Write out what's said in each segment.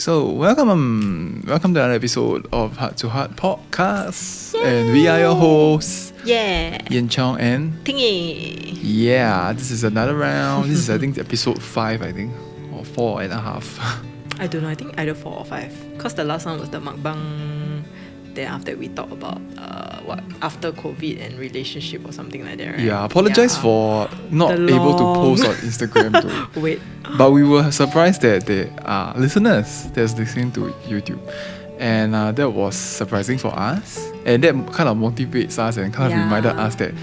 So welcome to another episode of Heart to Heart podcast, and we are your hosts, Yin Chong and Tingy. Yeah. This is another round. This is I think episode 5, I think, or 4.5. I don't know, I think either 4 or 5. Because the last one was the mukbang. Then after we talk about after COVID and relationship or something like that, right? Yeah, apologize for not able to post on Instagram though. Wait. But we were surprised that there are listeners that's listening to YouTube. And that was surprising for us. And that kind of motivates us and kind of reminded us that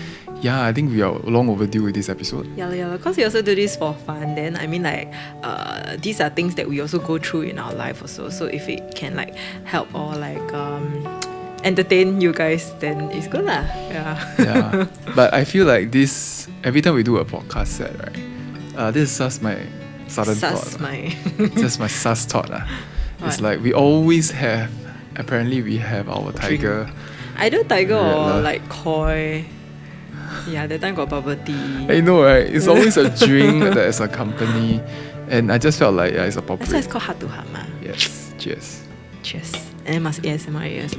I think we are long overdue with this episode. Yeah, because we also do this for fun. Then I mean, these are things that we also go through in our life also. So if it can help or entertain you guys, then it's good lah. Yeah. But I feel like this every time we do a podcast set, right? This is just my sudden thought. Just my sus thought. It's like we always have. Apparently, we have our tiger. Either tiger or koi. Yeah, that time got bubble tea. I know, right? It's always a drink that is a company, and I just felt like it's appropriate. That's why it's called heart to heart, ma. Yes. Cheers. Cheers. And then must ASMR. Yes.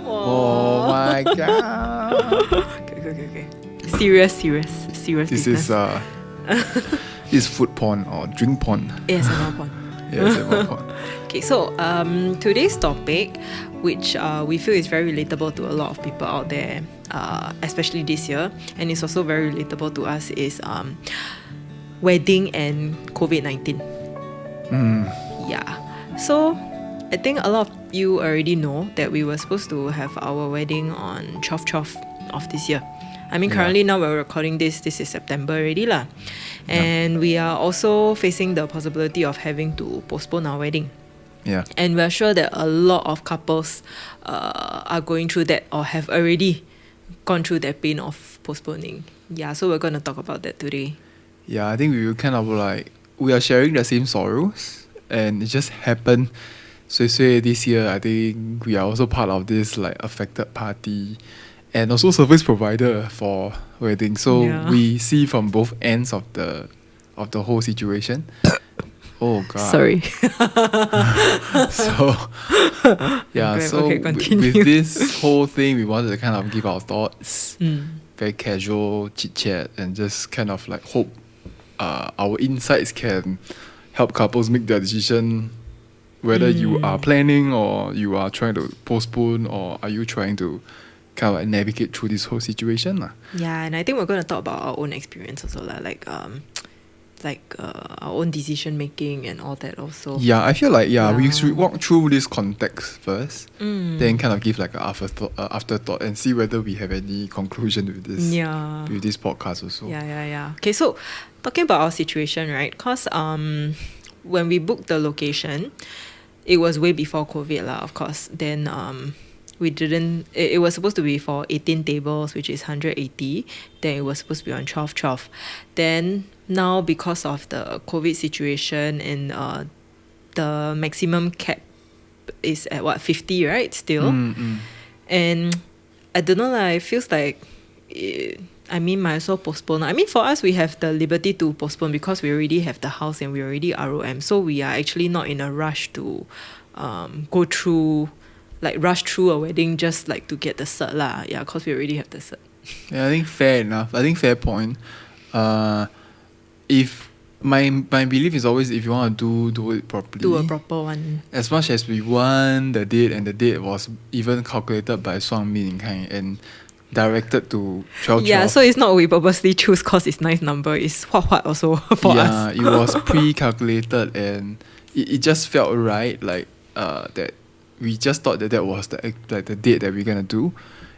Oh my god. Okay. Serious This business. Is food porn or drink porn. ASMR porn. ASMR porn. Okay, so today's topic, which we feel is very relatable to a lot of people out there, especially this year, and it's also very relatable to us, is wedding and COVID-19. Yeah. So I think a lot of you already know that we were supposed to have our wedding on 12/12 of this year. I mean, currently now we're recording this is September already lah. And we are also facing the possibility of having to postpone our wedding. Yeah. And we're sure that a lot of couples are going through that or have already gone through that pain of postponing. Yeah, so we're going to talk about that today. Yeah, I think we were kind of we are sharing the same sorrows, and it just happened. So this year, I think we are also part of this affected party, and also service provider for wedding. So we see from both ends of the whole situation. Oh god. Sorry. So with this whole thing, we wanted to kind of give our thoughts, very casual chit chat, and just kind of hope our insights can help couples make their decision, whether you are planning or you are trying to postpone, or are you trying to kind of navigate through this whole situation. Yeah, and I think we're going to talk about our own experience also, our own decision making and all that also. Yeah, I feel we should walk through this context first, then kind of give an afterthought and see whether we have any conclusion with this podcast also. Yeah. Okay, so talking about our situation, right? Because when we booked the location, it was way before COVID lah, of course. Then we didn't. It was supposed to be for 18 tables, which is 180. Then it was supposed to be on 12/12. Then now, because of the COVID situation and the maximum cap is at 50, right? Still, and I don't know lah. It feels like. Might as well postpone. I mean, for us, we have the liberty to postpone because we already have the house and we already ROM. So we are actually not in a rush to go through, rush through a wedding just to get the cert lah. Yeah, because we already have the cert. Yeah, I think fair enough. I think fair point. If my belief is always, if you want to do it properly, do a proper one. As much as we want the date, and the date was even calculated by Suang Min kind and directed to 12/12. Yeah, so it's not we purposely choose because it's nice number. It's what also for us. Yeah, it was pre-calculated, and it just felt right. That we just thought that was the date that we're gonna do.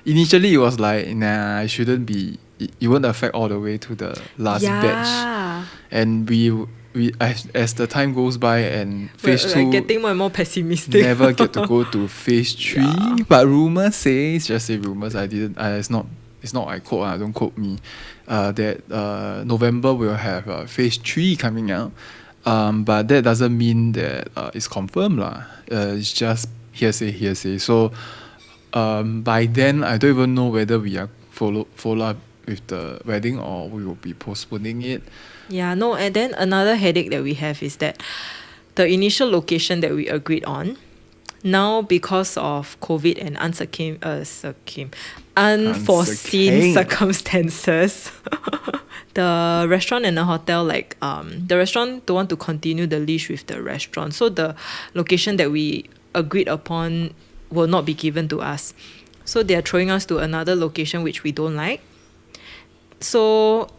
Initially, it was nah, it shouldn't be. It won't affect all the way to the last batch. And we as the time goes by and phase 2 getting more and more pessimistic. Never get to go to phase 3. But rumors says, just say rumors. It's not I quote. Don't quote me. That November we'll have phase 3 coming out. But that doesn't mean that it's confirmed lah. It's just hearsay. So by then I don't even know whether we are follow up with the wedding, or we will be postponing it. Yeah, no, and then another headache that we have is that the initial location that we agreed on, now because of COVID and unforeseen circumstances, the restaurant and the hotel, the restaurant don't want to continue the leash with the restaurant, so the location that we agreed upon will not be given to us. So they are throwing us to another location which we don't like. So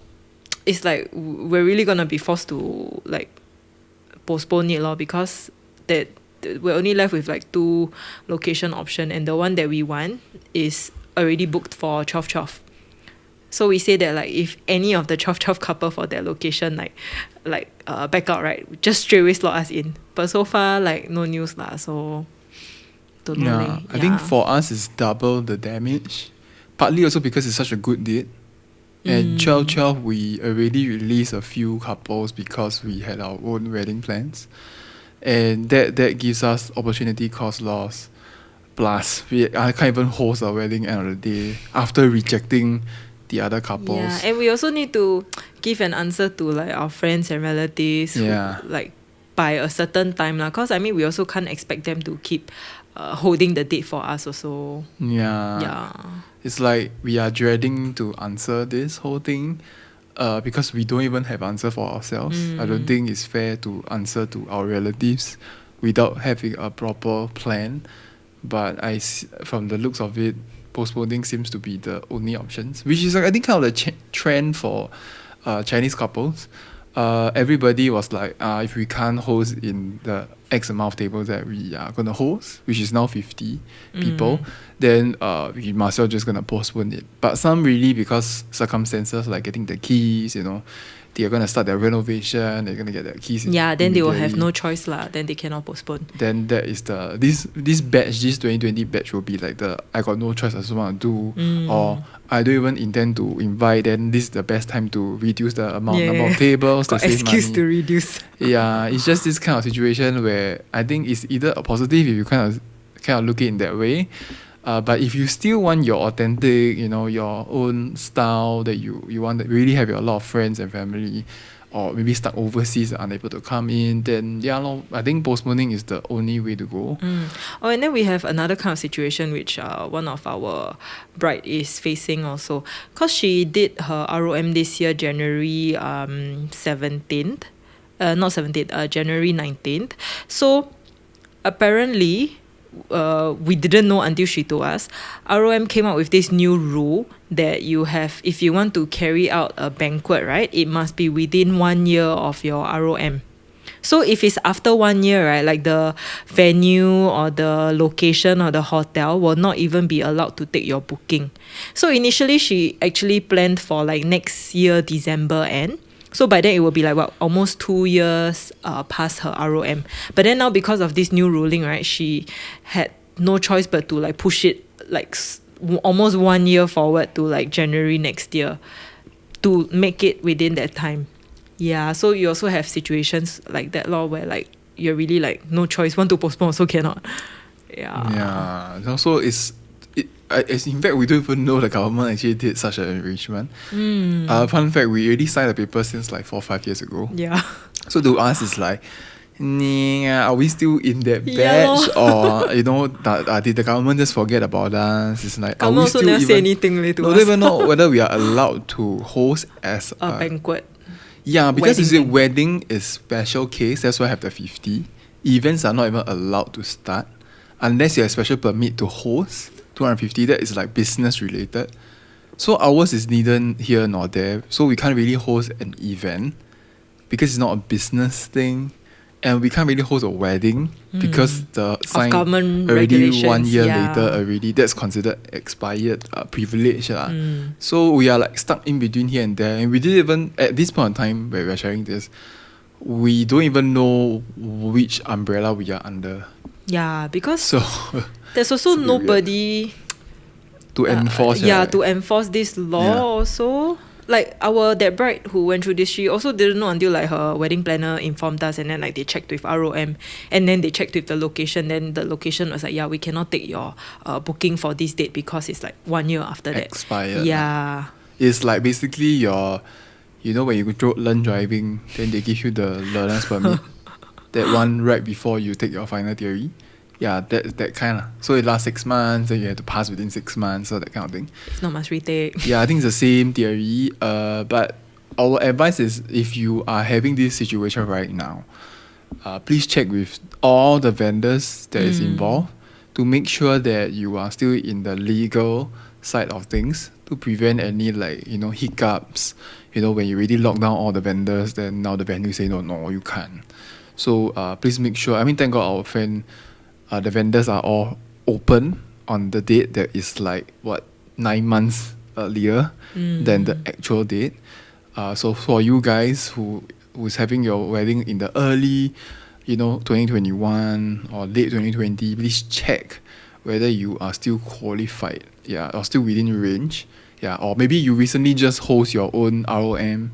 it's like we're really gonna be forced to like postpone it because that we're only left with like 2 location option, and the one that we want is already booked for 12/12. So we say that like if any of the 12/12 couple for that location back out, right, just straight away slot us in. But so far like no news lah, so don't know. Yeah, I think for us it's double the damage. Partly also because it's such a good date. At 12/12 we already released a few couples because we had our own wedding plans. And that gives us opportunity cost loss. Plus, I can't even host a wedding end of the day after rejecting the other couples. Yeah, and we also need to give an answer to like our friends and relatives who, like by a certain time lah. Cause I mean we also can't expect them to keep holding the date for us also. Yeah. It's like we are dreading to answer this whole thing. Because we don't even have answer for ourselves. I don't think it's fair to answer to our relatives without having a proper plan. But from the looks of it, postponing seems to be the only options, which is I think kind of the trend for Chinese couples. Everybody was like, if we can't host in the X amount of tables that we are going to host, which is now 50 people, then we must well just going to postpone it. But some really, because circumstances like getting the keys, they're going to start their renovation, they're going to get their keys. Yeah, then they will have no choice lah. Then they cannot postpone. Then that is this batch, this 2020 batch will be like I got no choice, I just want to do, or I don't even intend to invite. Then this is the best time to reduce the number of tables to save money. Excuse to reduce. Yeah, it's just this kind of situation where I think it's either a positive if you kind of look it in that way. But if you still want your authentic, your own style that you want to really have a lot of friends and family, or maybe stuck overseas unable to come in, then I think postponing is the only way to go. Oh, and then we have another kind of situation which one of our bride is facing also, because she did her ROM this year January 17th, not 17th, January 19th. So apparently we didn't know until she told us. ROM came out with this new rule that if you want to carry out a banquet, right, it must be within 1 year of your ROM. So if it's after 1 year, right, like the venue or the location or the hotel will not even be allowed to take your booking. So initially she actually planned for like next year December end. So by then it will be like almost 2 years past her ROM. But then now because of this new ruling, right, she had no choice but to like push it like almost 1 year forward to like January next year to make it within that time. Yeah, so you also have situations like that where like you're really like no choice, want to postpone also cannot. Yeah. Also in fact, we don't even know the government actually did such an arrangement. Fun fact, we already signed the paper since like 4 or 5 years ago. Yeah. So to us, it's like, are we still in that batch? Or, did the government just forget about us? It's like, are we still never say anything to us. Don't even know whether we are allowed to host as a banquet. Yeah, because wedding is special case, that's why I have the 50. Events are not even allowed to start unless you have a special permit to host. 250, that is like business related. So ours is neither here nor there. So we can't really host an event because it's not a business thing. And we can't really host a wedding because the sign already 1 year later already. That's considered expired privilege. So we are like stuck in between here and there. And we didn't even, at this point in time where we're sharing this, we don't even know which umbrella we are under. Yeah, because there's also nobody to enforce. to enforce this law also. like that bride who went through this, she also didn't know until like her wedding planner informed us, and then like they checked with ROM, and then they checked with the location. Then the location was like, yeah, we cannot take your booking for this date because it's like 1 year after that. Expired. Yeah. It's like basically your, you know, when you go learn driving, then they give you the learner's permit. That one right before you take your final theory. Yeah, that kind of. So it lasts 6 months, and you have to pass within 6 months, so that kind of thing. If not, must retake. Yeah, I think it's the same theory. But our advice is, if you are having this situation right now, please check with all the vendors that is involved to make sure that you are still in the legal side of things, to prevent any like, you know, hiccups. You know, when you already lock down all the vendors, then now the venue say no, you can't. So please make sure. I mean, thank God our friend, the vendors are all open on the date that is like 9 months earlier than the actual date. So for you guys who's having your wedding in the early, you know, 2021 or late 2020, please check whether you are still qualified, or still within range, or maybe you recently just host your own ROM,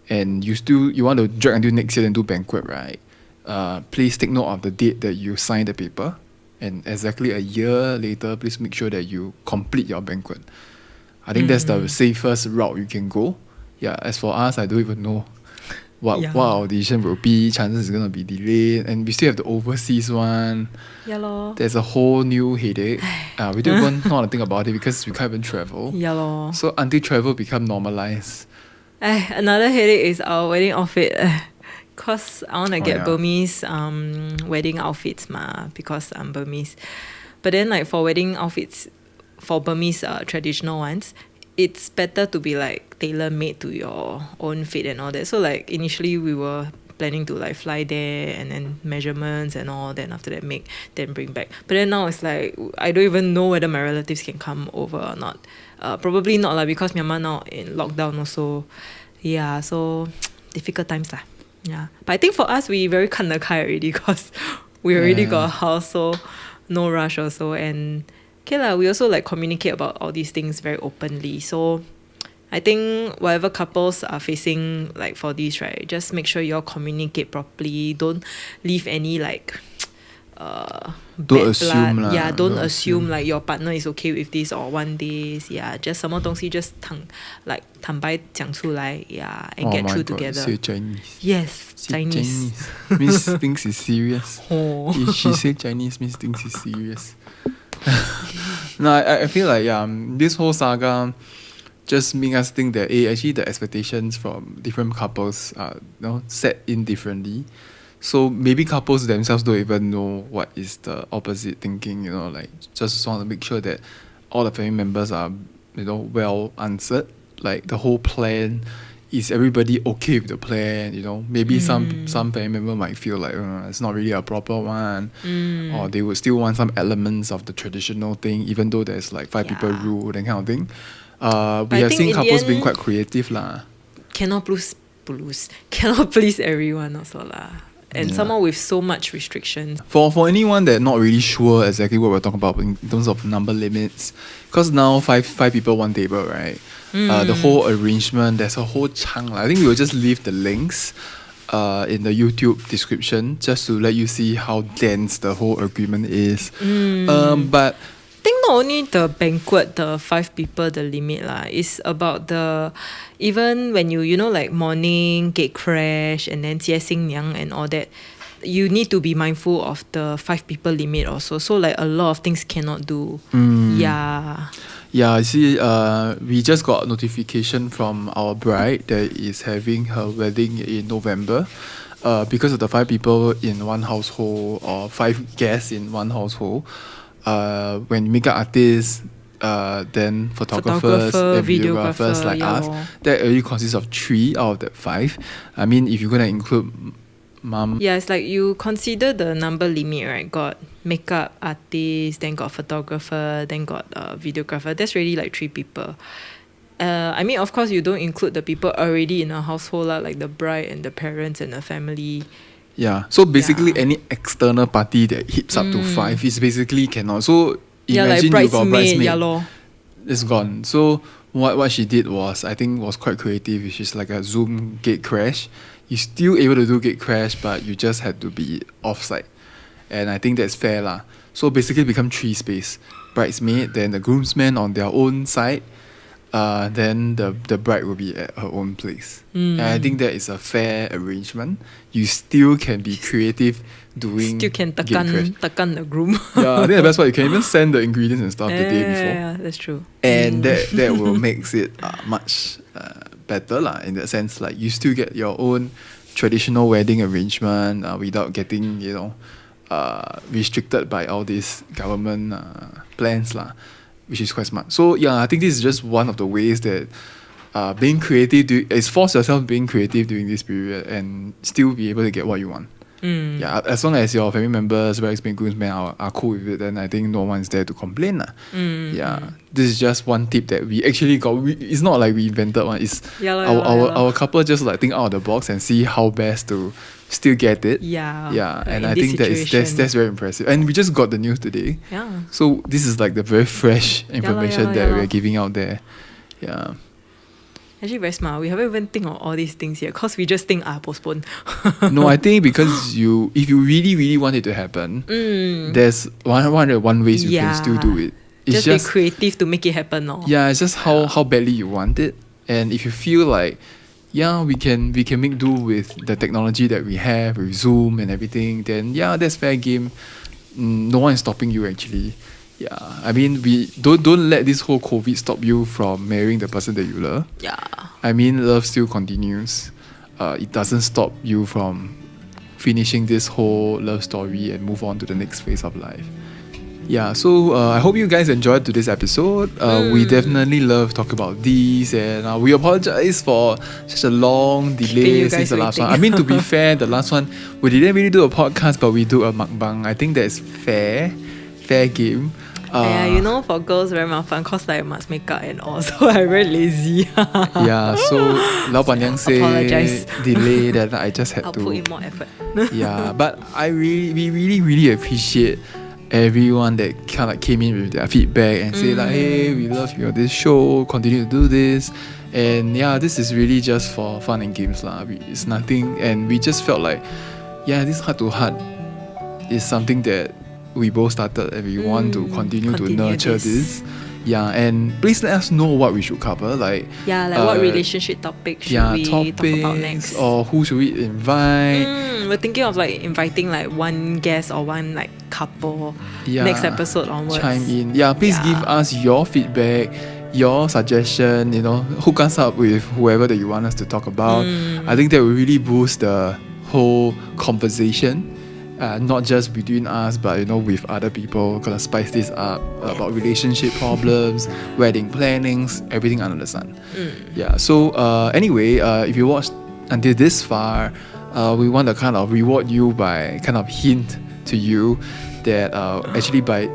and you want to drag until next year and do banquet, right? Please take note of the date that you signed the paper, and exactly a year later, please make sure that you complete your banquet. I think that's the safest route you can go. Yeah, as for us, I don't even know what our decision will be. Chances is going to be delayed, and we still have the overseas one. Yeah lor. There's a whole new headache. We don't even know how to think about it because we can't even travel. Yeah lor. So until travel become normalized. Another headache is our wedding outfit. Cause I want to get yeah. Burmese wedding outfits because I'm Burmese. But then like for wedding outfits, for Burmese traditional ones, it's better to be like tailor made to your own fit and all that. So like initially we were planning to like fly there and then measurements and all, then after that make, then bring back. But then now it's like I don't even know whether my relatives can come over or not. Probably not lah, because Myanmar now in lockdown also. Yeah, so difficult times lah. Yeah, but I think for us we very 看得开 already because we already got a house, so no rush also. And okay lah, we also like communicate about all these things very openly. So I think whatever couples are facing like for this, right, just make sure you all communicate properly. Don't leave any like don't assume blood. lah. Yeah, don't assume like your partner is okay with this or 1 day. Yeah, just 什么东西 just 坦白讲出来. Yeah, and get through together. Say Chinese. Yes, Chinese. Means things is serious. Oh. If she say Chinese, means things is serious. No, I feel like this whole saga just make us think that actually the expectations from different couples are set in differently. So maybe couples themselves don't even know what is the opposite thinking, like just want to make sure that all the family members are, well answered. Like the whole plan, is everybody okay with the plan? Maybe some family member might feel like it's not really a proper one, or they would still want some elements of the traditional thing, even though there's like 5 people rule, that kind of thing. We have seen couples being quite creative lah. Cannot please everyone also lah. And someone with so much restrictions. For anyone that not really sure exactly what we're talking about in terms of number limits, because now five people, 1 table, right? The whole arrangement, there's a whole chunk. I think we will just leave the links in the YouTube description just to let you see how dense the whole agreement is. But I think not only the banquet, the 5 people, the limit lah. It's about the, even when you like morning, gate crash, and then 接新娘 and all that, you need to be mindful of the 5 people limit also. So like a lot of things cannot do. Yeah, I see. We just got notification from our bride that is having her wedding in November. Because of the 5 people in one household or 5 guests in one household. When makeup artists, then photographers and videographers like us, that already consists of 3 out of that 5. I mean, if you're gonna include mom. Yeah, it's like you consider the number limit, right? Got makeup artist, then got photographer, then got videographer. That's really like 3 people. I mean, of course, you don't include the people already in a household, like the bride and the parents and the family. Yeah, so basically any external party that hits up to 5 is basically cannot. So imagine like you got bridesmaid, yeah, it's gone. So what she did was, I think, was quite creative, which is like a Zoom gate crash. You still able to do gate crash, but you just had to be offside. And I think that's fair lah. So basically become three space. Bridesmaid, then the groomsmen on their own side, then the bride will be at her own place. And I think that is a fair arrangement. You still can be creative doing Still can gate crash. tekan the groom. Yeah, I think the best part, you can even send the ingredients and stuff the day before. Yeah, that's true. And that will makes it much better lah, in that sense. Like, you still get your own traditional wedding arrangement without getting, restricted by all these government plans lah, which is quite smart. So yeah, I think this is just one of the ways that being creative is force yourself being creative during this period and still be able to get what you want. Yeah, as long as your family members, bridesmaids, groomsmen are cool with it, then I think no one's there to complain lah. Yeah, this is just one tip that we actually got. It's not like we invented one. It's our couple just like think out of the box and see how best to still get it. Yeah, and I think that's very impressive. And we just got the news today. Yeah. So this is like the very fresh information that we're yeah. giving out there. Yeah. Actually, very smart. We haven't even think of all these things yet because we just think postpone. No, I think because if you really, really want it to happen, there's 101 ways you can still do it. It's just be creative to make it happen. No? Yeah, it's just how badly you want it. And if you feel like, yeah, we can make do with the technology that we have, with Zoom and everything, then yeah, that's fair game. No one is stopping you actually. Yeah, I mean, we don't let this whole COVID stop you from marrying the person that you love. Yeah. I mean, love still continues. It doesn't stop you from finishing this whole love story and move on to the next phase of life. Yeah, so I hope you guys enjoyed today's episode. We definitely love talking about these, and we apologize for such a long delay since the last one. I mean, to be fair, the last one, we didn't really do a podcast, but we do a mukbang. I think that's fair game. For girls very mafan cause like must make up and all, so I very lazy. Yeah, so 老板娘 say delay, then I just had I'll to put in more effort. Yeah, but we really appreciate everyone that kind of came in with their feedback and say like, hey, we love your this show, continue to do this. And yeah, this is really just for fun and games lah. It's nothing, and we just felt like, yeah, this heart to heart is something that we both started and we want to continue to nurture this. Yeah, and please let us know what we should cover. Like what relationship topic should we talk about next? Or who should we invite? We're thinking of like inviting like one guest or one like couple next episode onwards. Chime in. Yeah, please give us your feedback, your suggestion, hook us up with whoever that you want us to talk about. I think that will really boost the whole conversation. Not just between us, but with other people, gonna spice this up about relationship problems, wedding plannings, everything under the sun. Yeah. So anyway, if you watched until this far, we want to kind of reward you by kind of hint to you that actually by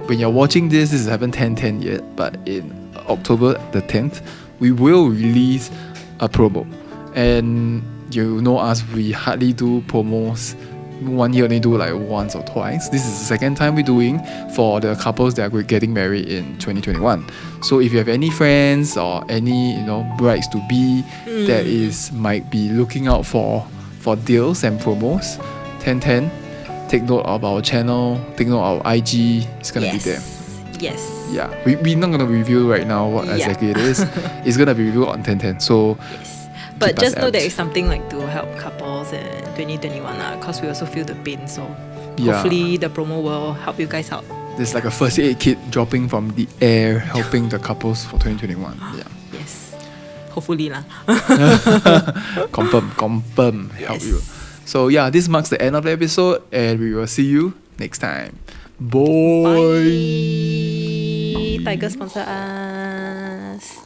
when you're watching this haven't 10/10 yet, but in October the 10th, we will release a promo. And you know us, we hardly do promos. 1 year only do like once or twice. This is the second time we're doing for the couples that are getting married in 2021. So if you have any friends or any brides to be that might be looking out for deals and promos, 10/10, take note of our channel, take note of our IG. It's gonna be there. Yes. Yeah, we're not gonna reveal right now what exactly it is. It's gonna be revealed on 10/10. So but just know that it's something like to help couples in 2021 because we also feel the pain, so hopefully the promo will help you guys out. There's like a first aid kit dropping from the air helping the couples for 2021. Yeah. Yes. Hopefully lah. confirm help you. So yeah, this marks the end of the episode and we will see you next time. Bye. Tiger sponsor us.